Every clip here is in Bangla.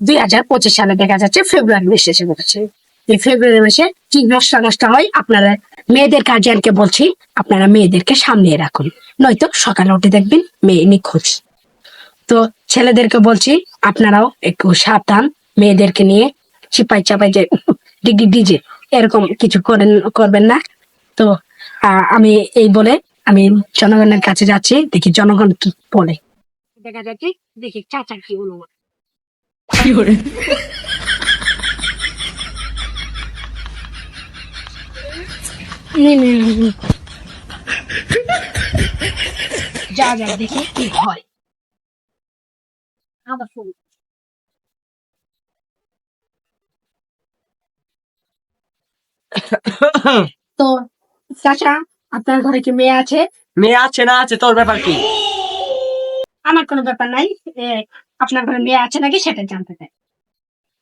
2025 সালে দেখা যাচ্ছে ফেব্রুয়ারি মাস এসে পড়েছে। এই ফেব্রুয়ারি মাসে কি নষ্ট হয়, আপনারা মেয়েদের গার্জিয়ানকে বলছি, আপনারা মেয়েদেরকে সামনে রাখুন, নয়তো সকালে উঠে দেখবেন মেয়ে নিখোঁজ। তো ছেলেদেরকে বলছি, আপনারাও একটু সাবধান, মেয়েদেরকে নিয়ে চিপাই চাপাই যে ডিগি ডিজে এরকম কিছু করবেন না। তো আমি এই বলে আমি জনগণের কাছে যাচ্ছি, দেখি জনগণ কি বলে। দেখা যাচ্ছে, দেখি চাচা কি অনুমান। যা দেখি কি হয়। আবার ফোন। তো চাচা, আপনার ঘরে কি মেয়ে আছে? মেয়ে আছে না আছে তোর ব্যাপার কি? আমার কোনো ব্যাপার নাই, আপনার ঘরে মেয়ে আছে নাকি সেটা জানতে চাই।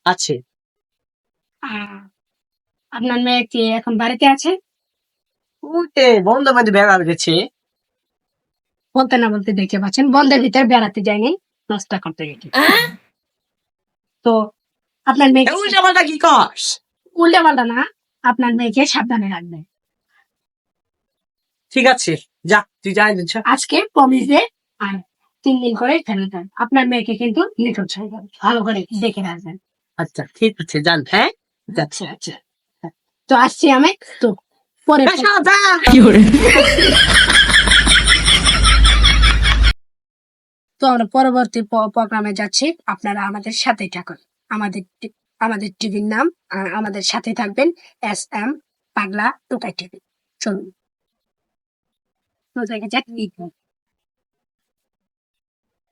আছে। আপনার মেয়ে কি এখন বাড়িতে আছে? উঠে বন্ধ মধ্যে বেড়ার গেছে। বলতে না বলতে দেখতে পাচ্ছেন, বন্ধের ভিতরে বেড়াতে যায়নি, নষ্ট করতে গেছে। তো আপনার মেয়ে উল্টা পাল্টা কি কস? উল্টে পাল্টা না, আপনার মেয়েকে সাবধানে রাখবে। ঠিক আছে, যা তুই যাই দিচ্ছ। আজকে প্রমিস দে, আর 3 দিন করে ফেরত দেন। আপনার মেয়েকে কিন্তু নিখোঁজ হয়ে যাবে, ভালো করে দেখে রাখবেন। আচ্ছা ঠিক আছে, যান। হ্যাঁ আচ্ছা আচ্ছা, তো আসছি আমি। তো পরে তো আমরা পরবর্তী প্রোগ্রামে যাচ্ছি, আপনারা আমাদের সাথে থাকুন। আমাদের টিভির নাম, আমাদের সাথে থাকবেন, SM পাগলা টোকাই টিভি। চলুন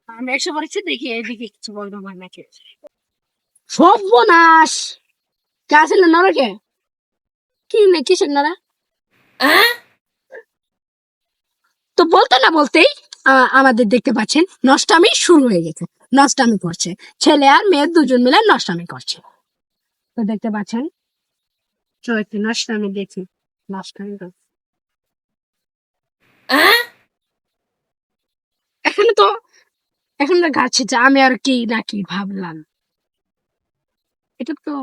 আমি এসে পড়েছি, দেখি এদিকে কিছু বলবো নাকি। সর্বনাশ, কে আসলে নরকে কি না কিসের নরা। তো বলতে না বলতেই আমাদের দেখতে পাচ্ছেন নষ্টামি শুরু হয়ে গেছে, নষ্টামি করছে, ছেলে আর মেয়ে দুজন মিলে নষ্টামি করছে। তো দেখতে পাচ্ছেন, একটু নষ্টামি দেখি, নষ্টামি এখানে তো এখন তো গাছে যে আমি আর কি না কি ভাবলাম, এটা তো।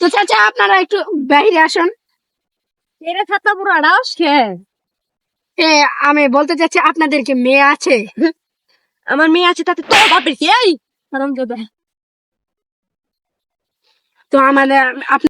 তো চাচা, আপনারা একটু বাইরে আসুন। এরা ছাত্র পুরো আড়াস আমি বলতে চাচ্ছি, আপনাদেরকে মেয়ে আছে? আমার মেয়ে আছে, তাতে তো বাপের কি এই তো আমাদের